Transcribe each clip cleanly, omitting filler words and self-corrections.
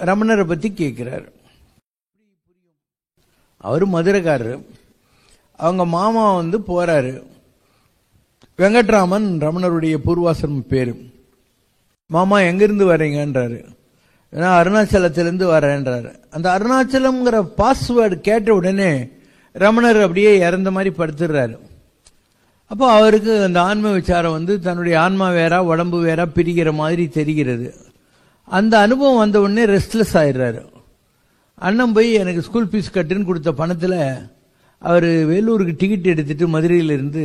ரமணரை பத்தி கேட்கிறாரு. அவரு மதுரைக்காரரு. அவங்க மாமா போறாரு. வெங்கட்ராமன் ரமணருடைய பூர்வாசிரம பேரு. மாமா எங்கிருந்து வரீங்கன்றாரு. ஏன்னா அருணாச்சலத்திலிருந்து வரேன்றாரு. அந்த அருணாச்சலம்ங்கிற பாஸ்வேர்டு கேட்ட உடனே ரமணர் அப்படியே இறந்த மாதிரி படுத்துடுறாரு. அப்போ அவருக்கு அந்த ஆன்ம விசாரம் தன்னுடைய ஆன்மா வேற உடம்பு வேற பிரிக்கிற மாதிரி தெரிகிறது. அந்த அனுபவம் வந்த உடனே ரெஸ்ட்லெஸ் ஆயிடுறாரு. அண்ணன் போய் எனக்கு ஸ்கூல் ஃபீஸ் கட்டுன்னு கொடுத்த பணத்தில் அவர் வேலூருக்கு டிக்கெட் எடுத்துட்டு மதுரையிலிருந்து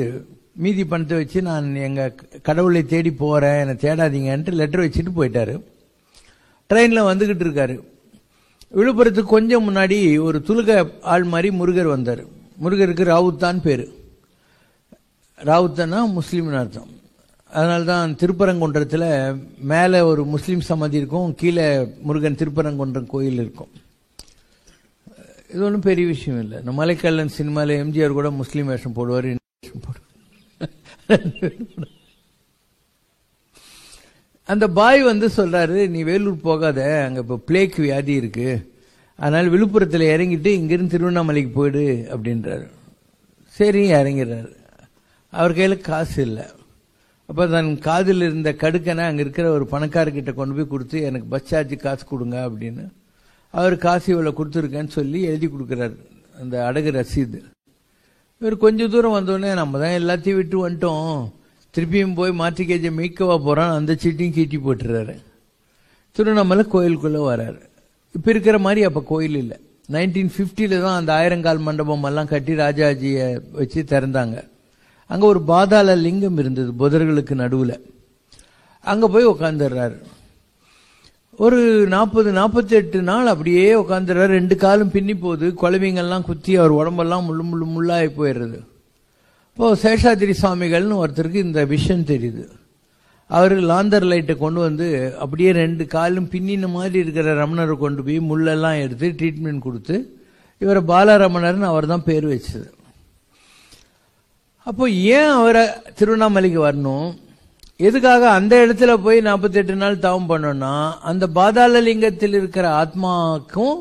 மீதி பணத்தை வச்சு நான் எங்கள் கடவுளை தேடி போகிறேன், என்னை தேடாதீங்கன்ட்டு லெட்டர் வச்சுட்டு போயிட்டாரு. ட்ரெயினில் வந்துக்கிட்டு இருக்காரு. விழுப்புரத்துக்கு கொஞ்சம் முன்னாடி ஒரு துலுக ஆள் மாதிரி முருகர் வந்தார். முருகருக்கு ராவுத்தான் பேர். ராவுத்தன்னா முஸ்லீம்னு அர்த்தம். அதனால்தான் திருப்பரங்குன்றத்தில் மேலே ஒரு முஸ்லீம் சமாதி இருக்கும், கீழே முருகன் திருப்பரங்குன்றம் கோயில் இருக்கும். இது ஒன்றும் பெரிய விஷயம் இல்லை. இந்த மலைக்கல்லன் சினிமாவில் எம்ஜிஆர் கூட முஸ்லீம் வேஷம் போடுவார். அந்த பாய் சொல்றாரு, நீ வேலூர் போகாத, அங்க இப்போ பிளேக் வியாதி இருக்கு, அதனால விழுப்புரத்தில் இறங்கிட்டு இங்கிருந்து திருவண்ணாமலைக்கு போயிடு அப்படின்றாரு. சரி இறங்கிறாரு. அவர் கையில் காசு இல்லை. அப்போ தன் காதில் இருந்த கடுக்கனை அங்கே இருக்கிற ஒரு பணக்காரர்கிட்ட கொண்டு போய் கொடுத்து எனக்கு பஸ் சார்ஜ் காசு கொடுங்க அப்படின்னு. அவர் காசு இவ்வளோ கொடுத்துருக்கேன்னு சொல்லி எழுதி கொடுக்குறாரு அந்த அடகு ரசீது. இவர் கொஞ்சம் தூரம் வந்தோடனே நம்ம தான் எல்லாத்தையும் விட்டு வந்துட்டோம், திருப்பியும் போய் மாற்றிக்கேஜை மீட்கவா போகிறான், அந்த சீட்டையும் கீட்டி போட்டுறாரு. திருவண்ணாமலை கோயிலுக்குள்ளே வராரு. இப்போ இருக்கிற மாதிரி அப்போ கோயில் இல்லை. 1950 தான் அந்த ஆயிரங்கால் மண்டபம் எல்லாம் கட்டி ராஜாஜியை வச்சு திறந்தாங்க. அங்கே ஒரு பாதாள லிங்கம் இருந்தது புதர்களுக்கு நடுவில். அங்கே போய் உட்காந்துடுறாரு. ஒரு 40-48 நாள் அப்படியே உட்காந்துடுறாரு. 2 காலும் பின்னி போகுது, குழவிங்கெல்லாம் குத்தி அவர் உடம்பெல்லாம் முள்ளாகி போயிடுறது. இப்போ சேஷாதிரி சுவாமிகள்னு ஒருத்தருக்கு இந்த விஷயம் தெரியுது. அவர் லாந்தர் லைட்டை கொண்டு அப்படியே 2 காலும் பின்னின மாதிரி இருக்கிற ரமணரை கொண்டு போய் முள்ளெல்லாம் எடுத்து ட்ரீட்மெண்ட் கொடுத்து இவரை பாலரமணர்னு அவர் தான் பேர் வச்சது. அப்போ ஏன் அவரை திருவண்ணாமலைக்கு வரணும், எதுக்காக அந்த இடத்துல போய் 48 நாள் தவம் பண்ணோம்னா, அந்த பாதாள லிங்கத்தில் இருக்கிற ஆத்மாக்கும்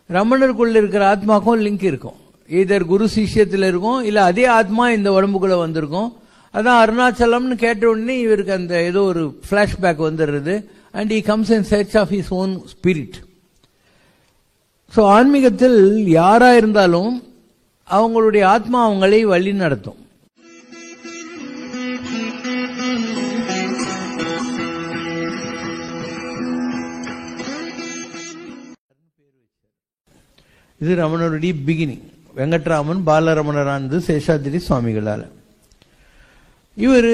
ரமணருக்குள்ள இருக்கிற ஆத்மாக்கும் லிங்க் இருக்கும். இதர் குரு சிஷ்யத்தில் இருக்கும், இல்ல அதே ஆத்மா இந்த உடம்புக்குள்ள வந்திருக்கும். அதான் அருணாச்சலம்னு கேட்ட உடனே இவருக்கு அந்த ஏதோ ஒரு பிளாஷ்பேக் வந்துடுறது. And he comes in search of his own spirit. So ஆன்மீகத்தில் யாரா இருந்தாலும் அவங்களுடைய ஆத்மா அவங்களை வழி நடத்தும். இது ரமணருடைய பிகினிங். வெங்கட்ராமன் பாலரமணரானது சேஷாதிரி சுவாமிகளால். இவர்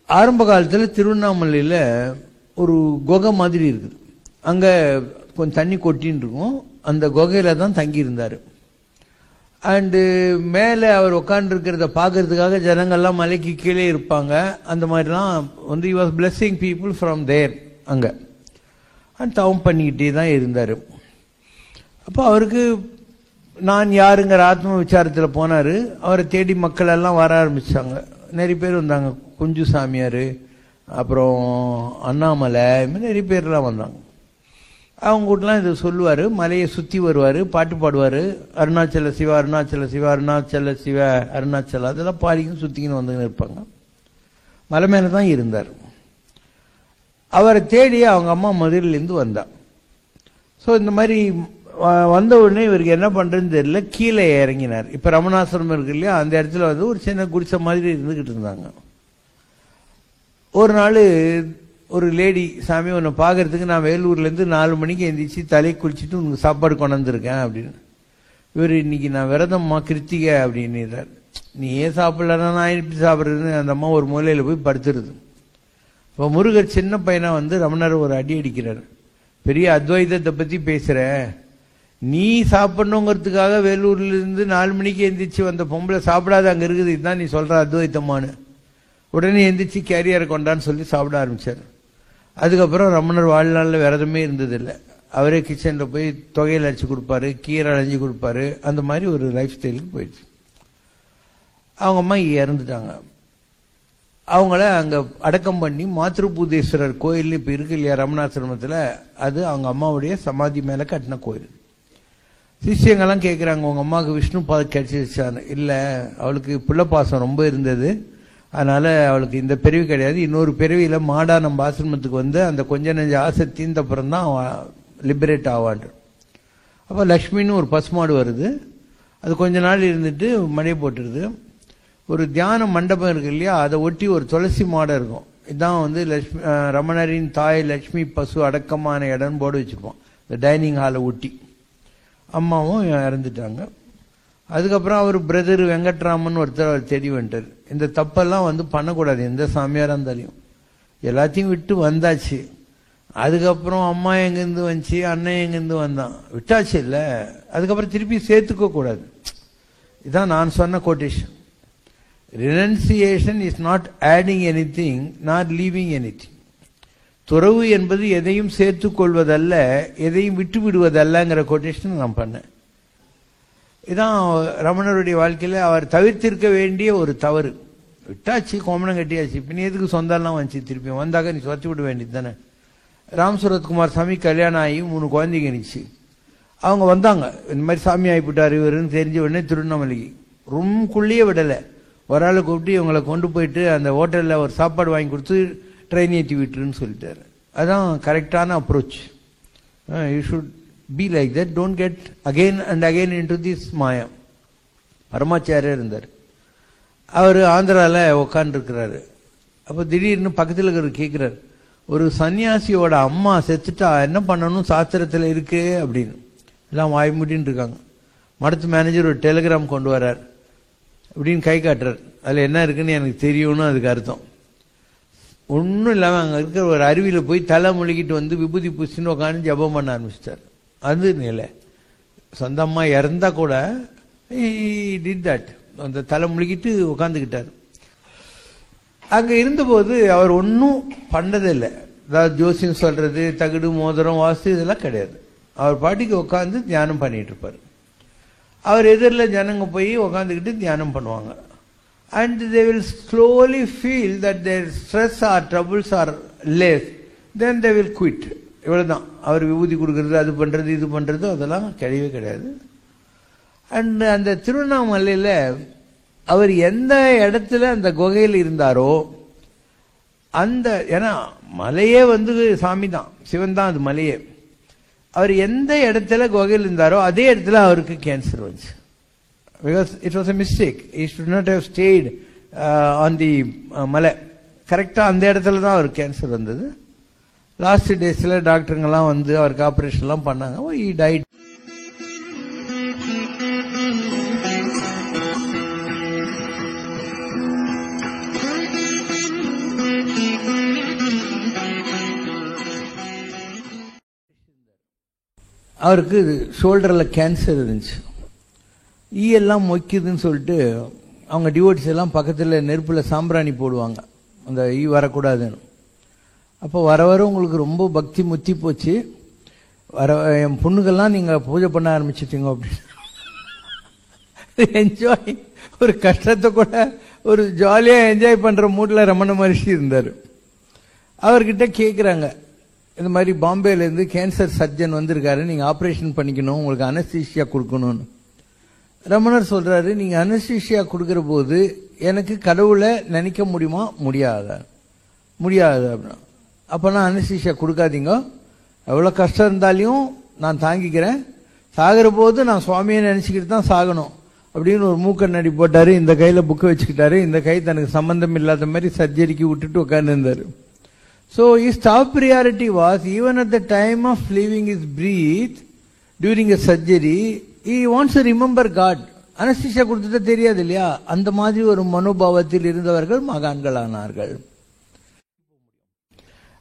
ஆரம்ப காலத்தில் திருவண்ணாமலையில் ஒரு குகை மாதிரி இருக்குது. அங்கே கொஞ்சம் தண்ணி கொட்டின்னு இருக்கும். அந்த குகையில தான் தங்கியிருந்தார். அண்டு மேலே அவர் உட்காந்துருக்கிறத பார்க்கறதுக்காக ஜனங்கள்லாம் மலைக்கு கீழே இருப்பாங்க. அந்த மாதிரிலாம் he was blessing people from there. அங்கே தவம் பண்ணிக்கிட்டே தான் இருந்தார். அப்போ அவருக்கு நான் யாருங்கிற ஆத்ம விசாரத்தில் போனார். அவரை தேடி மக்கள் எல்லாம் வர ஆரம்பித்தாங்க. நிறைய பேர் வந்தாங்க. குஞ்சு சாமியார், அப்புறம் அண்ணாமலை, நிறைய பேர்லாம் வந்தாங்க. அவங்க கூட்டலாம் இதை சொல்லுவார். மலையை சுற்றி வருவார், பாட்டு பாடுவார். அருணாச்சல சிவா, அருணாச்சல சிவா, அருணாச்சல சிவா, அருணாச்சல, அதெல்லாம் பாடிக்கின்னு சுற்றிக்கின்னு வந்துன்னு இருப்பாங்க. மலை மேலே தான் இருந்தார். அவரை தேடி அவங்க அம்மா மதுரையிலேருந்து வந்தார். ஸோ இந்த மாதிரி வந்த உடனே இவருக்கு என்ன பண்ணுறதுன்னு தெரியல, கீழே இறங்கினார். இப்போ ரமணாசிரமம் இருக்கு இல்லையா, அந்த இடத்துல ஒரு சின்ன குடிசை மாதிரி இருந்துக்கிட்டு இருந்தாங்க. ஒரு நாள் ஒரு லேடி, சாமி உன்னை பார்க்கறதுக்கு நான் வேலூர்லேருந்து 4 மணிக்கு எழுந்திரிச்சு தலை குளிச்சுட்டு உனக்கு சாப்பாடு கொண்டாந்துருக்கேன் அப்படின்னு. இவர் இன்னைக்கு நான் விரதம்மா கிருத்திகை அப்படின்னுறார். நீ ஏன் சாப்பிடலன்னா நான் எப்படி சாப்பிட்றதுன்னு அந்த அம்மா ஒரு மூலையில் போய் படுத்துருது. இப்போ முருகர் சின்ன பையனாக ரமணர் ஒரு அடி அடிக்கிறார். பெரிய அத்வைதத்தை பற்றி பேசுகிற, நீ சாப்பிடணுங்கிறதுக்காக வேலூர்லேருந்து 4 மணிக்கு எந்திரிச்சு வந்த பொம்பளை சாப்பிடாத அங்கே இருக்குது, இதுதான் நீ சொல்கிற அத்வைத்தமானு. உடனே எந்திரிச்சு கேரியரை கொண்டான்னு சொல்லி சாப்பிட ஆரம்பித்தார். அதுக்கப்புறம் ரமணர் வாழ்நாளில் விரதமே இருந்ததில்லை. அவரே கிச்சனில் போய் தொகையில் அரைச்சி கொடுப்பாரு, கீரை அரைஞ்சி கொடுப்பாரு. அந்த மாதிரி ஒரு லைஃப் ஸ்டைலுக்கு போயிடுச்சு. அவங்க அம்மா இறந்துட்டாங்க. அவங்கள அங்கே அடக்கம் பண்ணி மாத்ருபூதேஸ்வரர் கோயில் இப்போ இருக்கு இல்லையா ரமணாசிரமத்தில், அது அவங்க அம்மாவுடைய சமாதி மேலே கட்டின கோயில். சிஷ்யங்கள்லாம் கேட்குறாங்க, உங்கள் அம்மாவுக்கு விஷ்ணு பாதம் கிடைச்சிருச்சான்னு. இல்லை, அவளுக்கு பிள்ளைப்பாசம் ரொம்ப இருந்தது, அதனால் அவளுக்கு இந்த பிறவி கிடையாது, இன்னொரு பிறவியில் மாடா நம்ம ஆசிரமத்துக்கு வந்து அந்த கொஞ்ச நெஞ்ச ஆசை தீர்ந்தப்புறம் தான் லிபரேட் ஆவான். அப்போ லக்ஷ்மின்னு ஒரு பசுமாடு வருது, அது கொஞ்ச நாள் இருந்துட்டு மடியை போட்டுருது. ஒரு தியான மண்டபம் இருக்கு இல்லையா, அதை ஒட்டி ஒரு துளசி மாடம் இருக்கும். இதுதான் வந்து லட்சுமி ரமணரின் தாய் லட்சுமி பசு அடக்கமான இடம் போர்டு வச்சுருப்போம் இந்த டைனிங் ஹாலை ஒட்டி. அம்மாவும் இறந்துட்டாங்க. அதுக்கப்புறம் அவர் பிரதர் வெங்கட்ராமன் ஒருத்தர் அவர் தேடி வந்துட்டார். இந்த தப்பெல்லாம் வந்து பண்ணக்கூடாது எந்த சாமியாராக இருந்தாலையும். எல்லாத்தையும் விட்டு வந்தாச்சு. அதுக்கப்புறம் அம்மா எங்கேருந்து வந்துச்சு, அண்ணன் எங்கேருந்து வந்தான், விட்டாச்சு இல்லை, அதுக்கப்புறம் திருப்பி சேர்த்துக்க கூடாது. இதுதான் நான் சொன்ன quotation. Renunciation is not adding anything, not leaving anything. துறவு என்பது எதையும் சேர்த்துக் கொள்வதல்ல, எதையும் விட்டு விடுவதல்லங்கிற கோட்டேஷன் நான் பண்ணேன். இதான் ரமணருடைய வாழ்க்கையில் அவர் தவிர்த்திருக்க வேண்டிய ஒரு தவறு. விட்டாச்சு, கோமணம் கட்டியாச்சு, பின் எதுக்கு சொந்தம்லாம் வந்துச்சு, திருப்பி வந்தாக்க நீ சொத்தி விட வேண்டியது தானே. ராம் சூரத்குமார் சாமி கல்யாணம் ஆகி 3 குழந்தைங்க இருந்துச்சு. அவங்க வந்தாங்க, இந்த மாதிரி சாமி ஆகிவிட்டார் இவருன்னு தெரிஞ்ச உடனே திருவண்ணாமலைக்கு ரூம்குள்ளேயே விடலை. ஒரு ஆளை கூப்பிட்டு இவங்களை கொண்டு போயிட்டு அந்த ஹோட்டலில் ஒரு சாப்பாடு வாங்கி கொடுத்து ட்ரெயின் ஏற்றி விட்டுருன்னு சொல்லிட்டாரு. அதுதான் கரெக்டான approach. You should be like that, don't get again and again into this maya. Paramacharya இருந்தார். அவர் ஆந்திராவில் உக்காண்டிருக்கிறாரு. அப்போ திடீர்னு பக்கத்தில் இருக்கிற கேட்குறாரு, ஒரு சன்னியாசியோட அம்மா செத்துட்டா என்ன பண்ணணும் சாஸ்திரத்தில் இருக்கு அப்படின்னு. எல்லாம் வாய் மூடின்னு இருக்காங்க. மடத்து மேனேஜர் ஒரு டெலிகிராம் கொண்டு வர்றார். அப்படின்னு கை காட்டுறார். அதில் என்ன இருக்குன்னு எனக்கு தெரியும்னு அதுக்கு அர்த்தம். ஒன்றும் இல்லாமல் அங்கே இருக்கிற ஒரு அருவியில் போய் தலை முழுகிட்டு வந்து விபூதி பூசின்னு உட்காந்து ஜபம் பண்ண ஆரம்பிச்சிட்டார். அது நிலை. சொந்த அம்மா இறந்தா கூட டிட் தட். அந்த தலை முழுகிட்டு உட்காந்துக்கிட்டார். அங்கே இருந்தபோது அவர் ஒன்றும் பண்ணதில்லை. அதாவது ஜோசியம் சொல்றது, தகுடு மோதிரம் வாஸ்து இதெல்லாம் கிடையாது. அவர் பாட்டிக்கு உட்காந்து தியானம் பண்ணிட்டு இருப்பார். அவர் எதிரில் ஜனங்க போய் உக்காந்துக்கிட்டு தியானம் பண்ணுவாங்க. And they will slowly feel that their stress or troubles are less, then they will quit. இவ்வளோதான். அவர் விபூதி கொடுக்கறது, அது பண்ணுறது, இது பண்ணுறது அதெல்லாம் கிடையவே கிடையாது. அண்ட் அந்த திருவண்ணாமலையில் அவர் எந்த இடத்துல அந்த குகையில் இருந்தாரோ அந்த, ஏன்னா மலையே வந்து சாமி தான், சிவன் தான் அது மலையே. அவர் எந்த இடத்துல குகையில் இருந்தாரோ அதே இடத்துல அவருக்கு கேன்சர் வந்துச்சு. Because it was a mistake. He should not have stayed on the மலை. கரெக்டாக அந்த இடத்துல தான் அவருக்கு கேன்சர் வந்தது. லாஸ்ட் டேஸில் டாக்டருங்கெல்லாம் வந்து அவருக்கு ஆப்ரேஷன்லாம் பண்ணாங்க. he died. அவருக்கு ஷோல்டரில் கேன்சர் இருந்துச்சு. ஈயெல்லாம் மொய்க்குதுன்னு சொல்லிட்டு அவங்க டிவோட்ஸ் எல்லாம் பக்கத்தில் நெருப்பில் சாம்பிராணி போடுவாங்க, அந்த ஈ வரக்கூடாதுன்னு. அப்போ வர வர உங்களுக்கு ரொம்ப பக்தி முத்தி போச்சு. என் பொண்ணுக்கெல்லாம் நீங்கள் பூஜை பண்ண ஆரம்பிச்சிட்டீங்க அப்படின்னு என்ஜாய், ஒரு கஷ்டத்தை கூட ஒரு ஜாலியாக என்ஜாய் பண்ணுற மூட்டில் ரமண மகரிஷி இருந்தார். அவர்கிட்ட கேட்குறாங்க, இந்த மாதிரி பாம்பேலேருந்து கேன்சர் சர்ஜன் வந்திருக்காரு, நீங்கள் ஆப்ரேஷன் பண்ணிக்கணும், உங்களுக்கு அனஸ்தீஷியா கொடுக்கணும்னு. ரமணர் சொல்கிறாரு, நீங்கள் அனஸ்தீஷியா கொடுக்குற போது எனக்கு கடவுளை நினைக்க முடியுமா? முடியாது அப்படின்னா. அப்போனா அனஸ்தீஷியா கொடுக்காதீங்க, எவ்வளோ கஷ்டம் இருந்தாலையும் நான் தாங்கிக்கிறேன், சாகிற போது நான் சுவாமியை நினச்சிக்கிட்டு தான் சாகணும் அப்படின்னு ஒரு மூக்கண்ணாடி போட்டார். இந்த கையில் புக்கை வச்சுக்கிட்டாரு, இந்த கை தனக்கு சம்பந்தம் இல்லாத மாதிரி சர்ஜரிக்கு விட்டுட்டு உட்காந்துருந்தார். So his top priority was, even at the time of leaving his breath during a surgery, he wants to remember God. Anaesthesia கொடுத்தது தெரியாது இல்லையா, அந்த மாதிரி ஒரு மனோபாவத்தில் இருந்தவர்கள் மகான்களானார்கள்.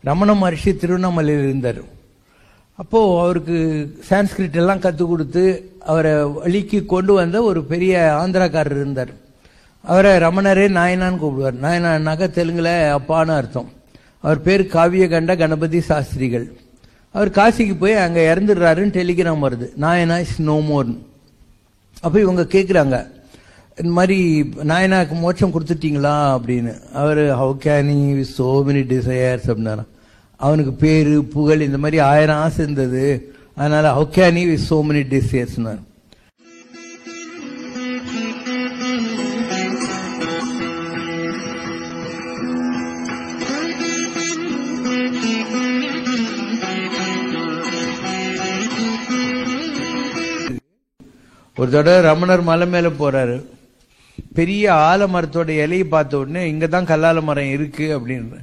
ரமண மகரிஷி திருவண்ணாமலையில் இருந்தார். அப்போ அவருக்கு சான்ஸ்கிரிட் எல்லாம் கற்றுக் கொடுத்து அவரை வழிக்கு கொண்டு வந்த ஒரு பெரிய ஆந்திராக்காரர் இருந்தார். அவரை ரமணரே நாயனான்னு கூப்பிடுவார். நாயனான்னாக்க தெலுங்குல அப்பான்னு அர்த்தம். அவர் பேர் காவியகண்ட கணபதி சாஸ்திரிகள். அவர் காசிக்கு போய் அங்கே இறந்துடுறாருன்னு டெலிகிராம் வருது, நாயனா இஸ் நோ மோர்னு. அப்போ இவங்க கேட்குறாங்க, இந்த மாதிரி நாயனாக்கு மோட்சம் கொடுத்துட்டீங்களா அப்படின்னு. அவர் how can he with so many desires அப்படின்னாரா. அவனுக்கு பேரு புகழ் இந்த மாதிரி 1000 ஆசை இருந்தது, அதனால how can he with so many டிசையர்ஸ்னார். ஒரு தடவை ரமணர் மலை மேல போறாரு. பெரிய ஆலமரத்தோட இலையை பார்த்த உடனே இங்கதான் கல்லால மரம் இருக்கு அப்படின்னு.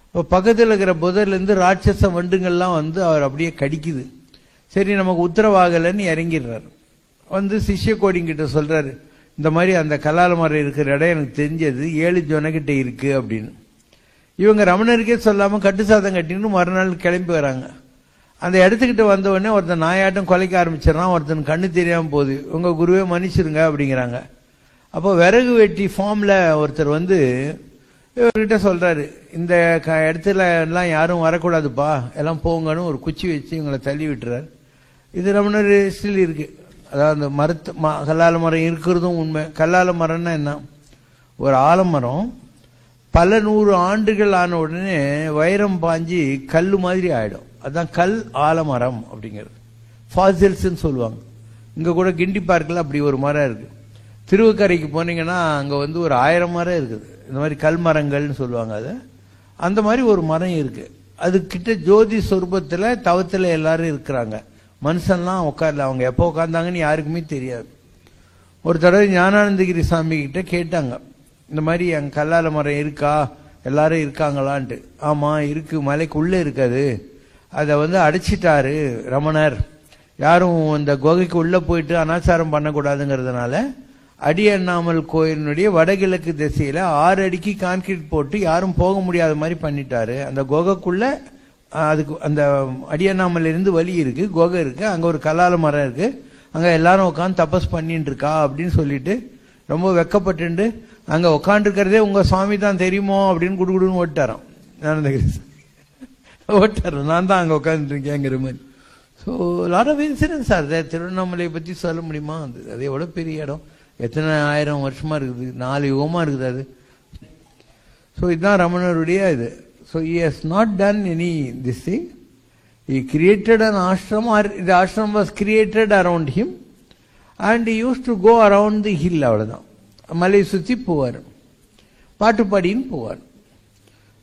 இப்போ பக்கத்தில் இருக்கிற புதர்ல இருந்து ராட்சச வண்டுங்கள்லாம் வந்து அவர் அப்படியே கடிக்குது. சரி நமக்கு உத்தரவாகலன்னு இறங்கிடுறாரு. வந்து சிஷ்ய கோடிங்கிட்ட சொல்றாரு, இந்த மாதிரி அந்த கல்லால மரம் இருக்கிற இடம் எனக்கு தெரிஞ்சது, 7 ஜனக்கிட்ட இருக்கு அப்படின்னு. இவங்க ரமணருக்கே சொல்லாம கட்டு சாதம் கட்டின்னு மறுநாள் கிளம்பி வராங்க. அந்த இடத்துக்கிட்ட வந்த உடனே ஒருத்தன் நாயாட்டம் கொலைக்க ஆரம்பிச்சிடறான். ஒருத்தன் கண்ணு தெரியாம போகுது. உங்க குருவே மன்னிச்சிருங்க அப்படிங்கிறாங்க. அப்போ விறகு வெட்டி ஃபார்ம்ல ஒருத்தர் வந்து இவர்கிட்ட சொல்றாரு, இந்த இடத்துல எல்லாம் யாரும் வரக்கூடாதுப்பா, எல்லாம் போங்கன்னு ஒரு குச்சி வச்சு இவங்களை தள்ளி விட்டுறாரு. இது ரமணர் ஸ்டில் இருக்கு. அதாவது அந்த கல்லால மரம் இருக்கிறதும் உண்மை. கல்லால மரம்னா என்ன? ஒரு ஆலமரம் பல 100 ஆண்டுகள் ஆன உடனே வைரம் பாஞ்சி கல்லு மாதிரி ஆயிடும். அதுதான் கல் ஆலமரம் அப்படிங்கிறது. ஃபாசில்ஸ் சொல்லுவாங்க. இங்க கூட கிண்டி பார்க்கல அப்படி ஒரு மரம் இருக்கு. திருவக்கரைக்கு போனீங்கன்னா அங்க வந்து ஒரு 1000 மரம் இருக்குது. இந்த மாதிரி கல் மரங்கள்னு சொல்லுவாங்க. அது அந்த மாதிரி ஒரு மரம் இருக்கு. அது கிட்ட ஜோதி சொரூபத்துல தவத்துல எல்லாரும் இருக்கிறாங்க. மனுஷன்லாம் உட்கார்ல. அவங்க எப்போ உட்கார்ந்தாங்கன்னு யாருக்குமே தெரியாது. ஒரு தடவை ஞானானந்தகிரி சாமி கிட்ட கேட்டாங்க, இந்த மாதிரி அங்க கல்லால மரம் இருக்கா, எல்லாரும் இருக்காங்களான்ட்டு. ஆமா இருக்கு, மலைக்குள்ள இருக்காது, அதை வந்து அடைச்சிட்டாரு ரமணர். யாரும் இந்த குகைக்கு உள்ள போயிட்டு அனாச்சாரம் பண்ணக்கூடாதுங்கிறதுனால அடியண்ணாமல் கோயிலினுடைய வடகிழக்கு திசையில 6 அடிக்கு கான்கிரீட் போட்டு யாரும் போக முடியாத மாதிரி பண்ணிட்டாரு. அந்த குகைக்குள்ள அதுக்கு அந்த அடியண்ணாமல் இருந்து வழி இருக்கு, குகை இருக்கு, அங்க ஒரு கல்லால மரம் இருக்கு, அங்க எல்லாரும் உட்காந்து தபஸ் பண்ணிட்டு இருக்கா அப்படின்னு சொல்லிட்டு ரொம்ப வெக்கப்பட்டு அங்க உட்காந்துருக்கிறதே உங்க சுவாமி தான் தெரியுமோ அப்படின்னு குடுகுடுன்னு ஓட்டாராம். ஓட்டாரு, நான் தான் அங்க உட்காந்துட்டு இருக்கேங்கிற மாதிரி. So lot of incidents are there. திருவண்ணாமலையை பத்தி சொல்ல முடியுமா? அது எவ்வளவு பெரிய இடம், எத்தனை 1000 வருஷமா இருக்குது, 4 யுகமா இருக்குது அது. ஸோ இதுதான் ரமணருடைய இது. So he has not done any this thing. He created an ashram, or the ashram was created around him, and he used to go around the hill. அவ்வளவுதான். மலை சுத்தி போவார், பாட்டு பாடின்னு போவார்.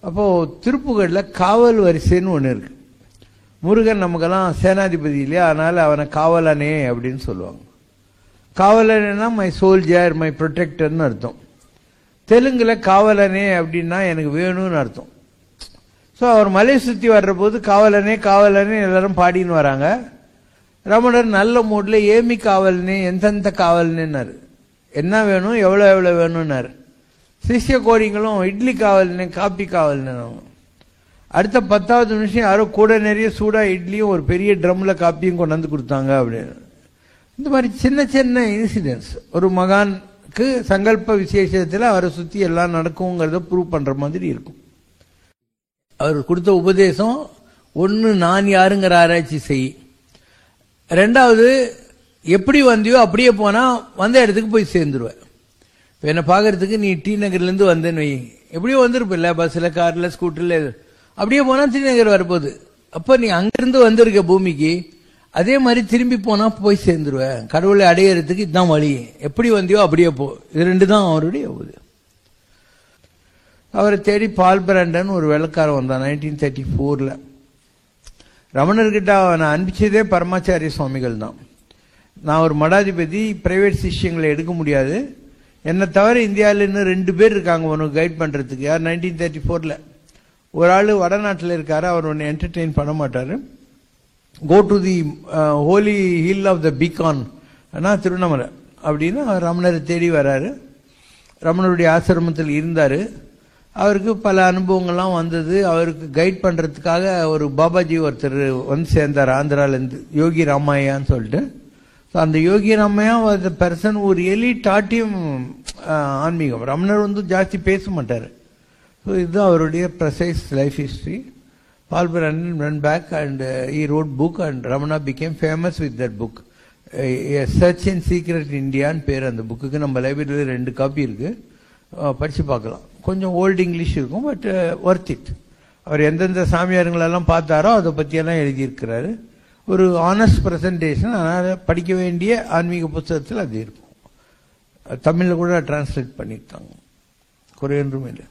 அப்போ திருப்புகள்ல காவல் வரிசைன்னு ஒண்ணு இருக்கு. முருகன் நமக்கெல்லாம் சேனாதிபதி இல்லையா, அதனால அவனை காவலனே அப்படின்னு சொல்லுவாங்க. காவலனா மை சோல்ஜர், மை ப்ரொடெக்டர்னு அர்த்தம். தெலுங்குல காவலனே அப்படின்னா எனக்கு வேணும்னு அர்த்தம். ஸோ அவர் மலை சுத்தி வர்ற போது காவலனே காவலனே எல்லாரும் பாடின்னு வராங்க. ரமணர் நல்ல மூட்ல ஏமி காவலனே எந்தெந்த காவலனேன்னாரு. என்ன வேணும், எவ்வளவு எவ்வளவு வேணும்னாரு. சிஷ்ய கோடிங்களும் இட்லி காவலனே காப்பி காவல்னு. அடுத்த 10வது நிமிஷம் யாரோ கூட நிறைய சூடா இட்லியும் ஒரு பெரிய ட்ரம்ல காப்பியும் கொண்டாந்து கொடுத்தாங்க அப்படின்னு. இந்த மாதிரி சின்ன சின்ன இன்சிடென்ட்ஸ் ஒரு மகானுக்கு சங்கல்ப விசேஷத்துல அவரை சுத்தி எல்லாம் நடக்குங்கிறத ப்ரூவ் பண்ற மாதிரி இருக்கும். அவர் கொடுத்த உபதேசம் ஒன்னு, நான் யாருங்கிற ஆராய்ச்சி செய். 2வது, எப்படி வந்தியோ அப்படியே போனா வந்த இடத்துக்கு போய் சேர்ந்துருவேன். என்னை பாக்குறதுக்கு நீ டி நகர்ல இருந்து வந்தேன்னு வை, எப்படியோ வந்திருப்பில்ல, பஸ்ல கார்ல ஸ்கூட்டர்ல, அப்படியே போனா டி நகர் வரப்போகுது. அப்ப நீ அங்கிருந்து வந்திருக்க பூமிக்கு, அதே மாதிரி திரும்பி போனா போய் சேர்ந்துருவேன். கடவுளை அடையறதுக்கு இதுதான் வழி, எப்படி வந்தியோ அப்படியே போ. இது 2 தான் அவருடைய உபதேசம். அவரை தேடி பால் பிராண்டன் ஒரு வெள்ளக்காரன் வந்தான் 1934. ரமணர்கிட்ட அவனை அனுப்பிச்சதே பரமாச்சாரிய சுவாமிகள் தான். நான் ஒரு மடாதிபதி, பிரைவேட் சிஷ்யங்களை எடுக்க முடியாது, என்னை தவிர இந்தியாவில் இன்னும் 2 பேர் இருக்காங்க உனக்கு கைட் பண்றதுக்கு. யார்? 1934. ஒரு ஆளு வடநாட்டில் இருக்காரு, அவர் ஒன்னு என்டர்டெயின் பண்ண மாட்டாரு. Go to the holy hill of the beacon, Tiruvannamalai அப்படின்னு ரமணரை தேடி வராரு. ரமணருடைய ஆசிரமத்தில் இருந்தாரு. அவருக்கு பல அனுபவங்கள்லாம் வந்தது. அவருக்கு கைட் பண்றதுக்காக ஒரு பாபாஜி ஒருத்தர் வந்து சேர்ந்தார் ஆந்திரால இருந்து, யோகி ராமையான்னு சொல்லிட்டு. அந்த Yogi Ramaiah was the person who really taught him ஆன்மீகம். ரமணர் வந்து ஜாஸ்தி பேச மாட்டாரு. ஸோ இதுதான் அவருடைய precise life history. Paul Brandon went back and he wrote book and Ramana became famous with that book. Search in secret இந்தியான்னு பேர் அந்த புக்குக்கு. நம்ம லைப்ரரியில் 2 காப்பி இருக்கு, படிச்சு பார்க்கலாம். கொஞ்சம் ஓல்டு இங்கிலீஷ் இருக்கும், பட் ஒர்த் இட். அவர் எந்தெந்த சாமியாருங்களெல்லாம் பார்த்தாரோ அதை பற்றியெல்லாம் எழுதியிருக்கிறாரு. ஒரு ஆனஸ்ட் ப்ரெசன்டேஷன். அதனால் படிக்க வேண்டிய ஆன்மீக புத்தகத்தில் அது இருக்கும். தமிழில் கூட டிரான்ஸ்லேட் பண்ணியிருக்காங்க, குறையொன்றும் இல்லை.